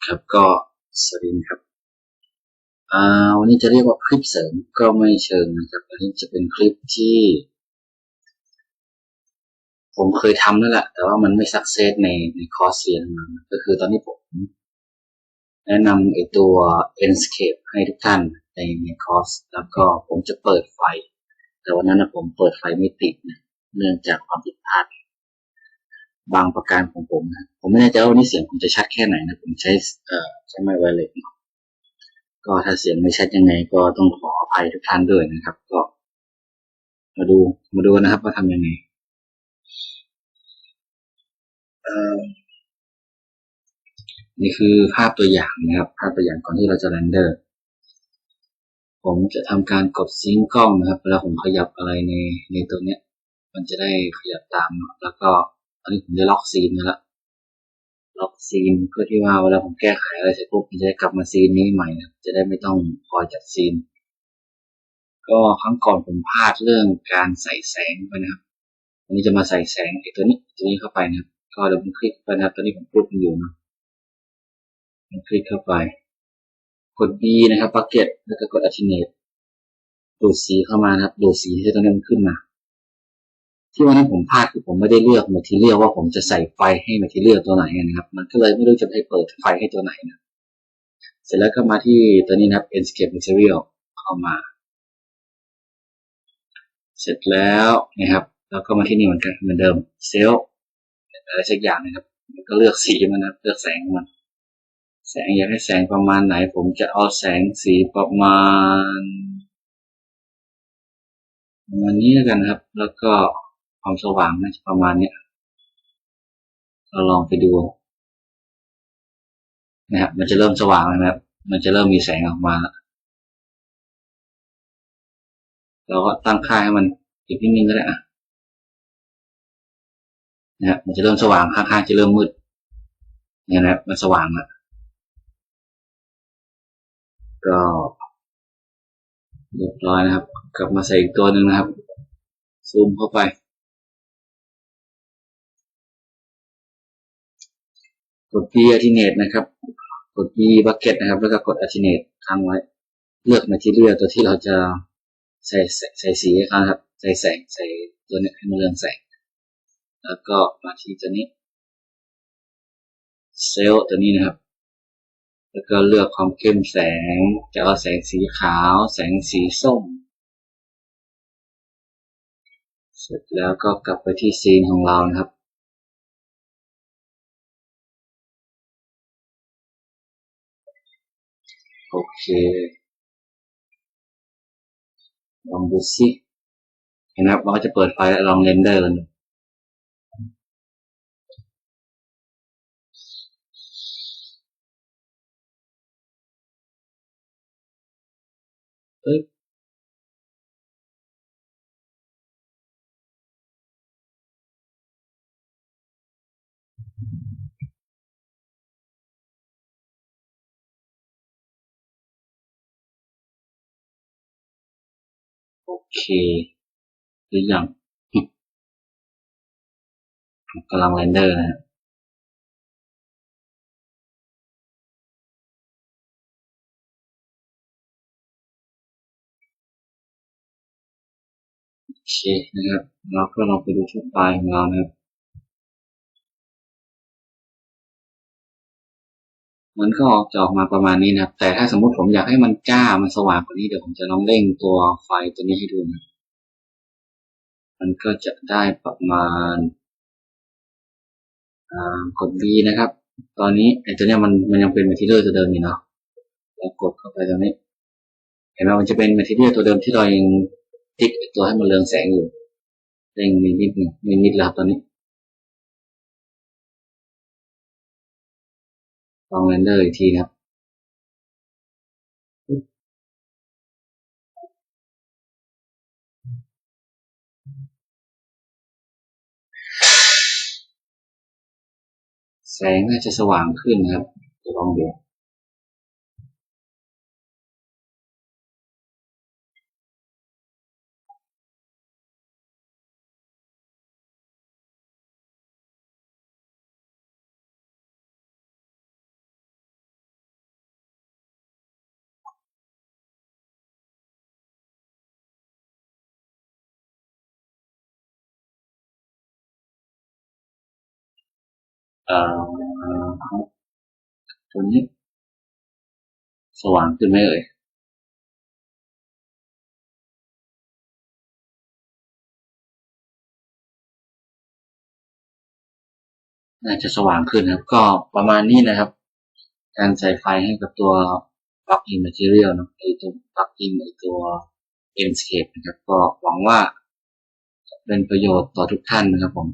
ครับก็สวัสดีครับวันนี้จะเรียกว่าคลิปเสริมก็ไม่เชิงนะครับอันนี้จะเป็นคลิปที่ผมเคยทำนั่นแหละแต่ว่ามันไม่สักเซสในคอร์สเรียนมันก็คือตอนนี้ผมแนะนำไอตัว Enscape ให้ทุกท่านในคอร์สแล้วก็ผมจะเปิดไฟแต่วันนั้นผมเปิดไฟไม่ติดนะเนื่องจากความผิดพลาดบางประการของผมนะผมไม่แน่ใจว่าวันนี้เสียงผมจะชัดแค่ไหนนะผมใช้ไมค์ไวเลสก็ถ้าเสียงไม่ชัดยังไงก็ต้องขออภัยทุกท่านด้วยนะครับก็มาดูนะครับว่าทำยังไงนี่คือภาพตัวอย่างนะครับภาพตัวอย่างก่อนที่เราจะเรนเดอร์ผมจะทำการกดซิงค์กล้องนะครับเวลาผมขยับอะไรในตัวเนี้ยมันจะได้ขยับตามแล้วก็ตอนนี้ผมได้ล็อกซีนมาแล้วล็อกซีนเพื่อที่ว่าเวลาผมแก้ไขอะไรเสร็จปุ๊บมันจะได้กลับมาซีนนี้ใหม่นะจะได้ไม่ต้องคอยจัดซีนก็ครั้งก่อนผมพลาดเรื่องการใส่แสงไปนะครับวันนี้จะมาใส่แสงไอ้ตัวนี้เข้าไปนะครับก็เดี๋ยวผมคลิกไปนะครับตอนนี้ผมพูดอยู่นะผมคลิกเข้าไปกด B นะครับ Bucket แล้วก็กด Alternate ดูดสีเข้ามานะครับดูดสีที่ตรงนี้มันขึ้นมาที่วันนั้นผมพลาดคือผมไม่ได้เลือก Material ว่าผมจะใส่ไฟให้ Material ตัวไหนนะครับมันก็เลยไม่รู้จะให้เปิดไฟให้ตัวไหนนะเสร็จแล้วก็มาที่ตัวนี้นะครับ Enscape Material เข้ามาเสร็จแล้วนะครับแล้วก็มาที่นี่เหมือนกันเหมือนเดิม Cell อะไรสักอย่างนะครับก็เลือกสีมันนะเลือกแสงมันแสงอยากให้แสงประมาณไหนผมจะเอาแสงสีประมาณนี้แล้วกันครับแล้วก็ความสว่างน่าจะประมาณนี้เราลองไปดูนะครับมันจะเริ่มสว่างแล้วนะครับมันจะเริ่มมีแสงออกมาเราก็ตั้งค่าให้มันอีกนิดนึงก็ได้นะครับมันจะเริ่มสว่างข้างๆจะเริ่มมืดเนี่ยนะครับมันสว่างแล้วก็เรียบร้อยนะครับกลับมาใส่อีกตัวหนึ่งนะครับซูมเข้าไปกด P Alternate นะครับกด P Bucket นะครับแล้วก็กด Alternate ค้างไว้เลือก Material ตัวที่เราจะใส่สีให้เขาครับใส่แสงใส่ตัวนี้ให้มันเรืองแสงแล้วก็มาที่ตัวนี้เซลล์ตัวนี้นะครับแล้วก็เลือกความเข้มแสงจะเอาแสงสีขาวแสงสีส้มเสร็จแล้วก็กลับไปที่ซีนของเรานะครับโอเคลองดูสิเห็นไหมว่าจะเปิดไฟลองเรนเดอร์กันโอเคหรือยังกำลังเรนเดอร์นะโอเคนะครับเราก็ลองไปดูที่ไฟล์ของเรานะครับมันก็จะออกมาประมาณนี้นะครับแต่ถ้าสมมติผมอยากให้มันจ้ามันสว่างกว่านี้เดี๋ยวผมจะลองเร่งตัวไฟตัวนี้ให้ดูนะมันก็จะได้ประมาณกด B นะครับตอนนี้ไอ้ตัวเนี้ยมันยังเป็น material ตัวเดิมอยู่เนาะแล้วกดเข้าไปตรงนี้เห็นไหมมันจะเป็น material ตัวเดิมที่เรายังติ๊กตัวให้มันเรืองแสงอยู่เร่งนิดนึงนิดแล้วตอนนี้ลองเรนเดอร์อีกทีครับแสงน่าจะสว่างขึ้นนะครับลองดู เอ่อตัวนี้สว่างขึ้นไหมเอ่ยน่าจะสว่างขึ้นนะครับก็ประมาณนี้นะครับการใส่ไฟให้กับตัว plug-in material เนอะไอตัว plug-in ไอตัว Enscape นะครับก็หวังว่าจะเป็นประโยชน์ต่อทุกท่านนะครับผม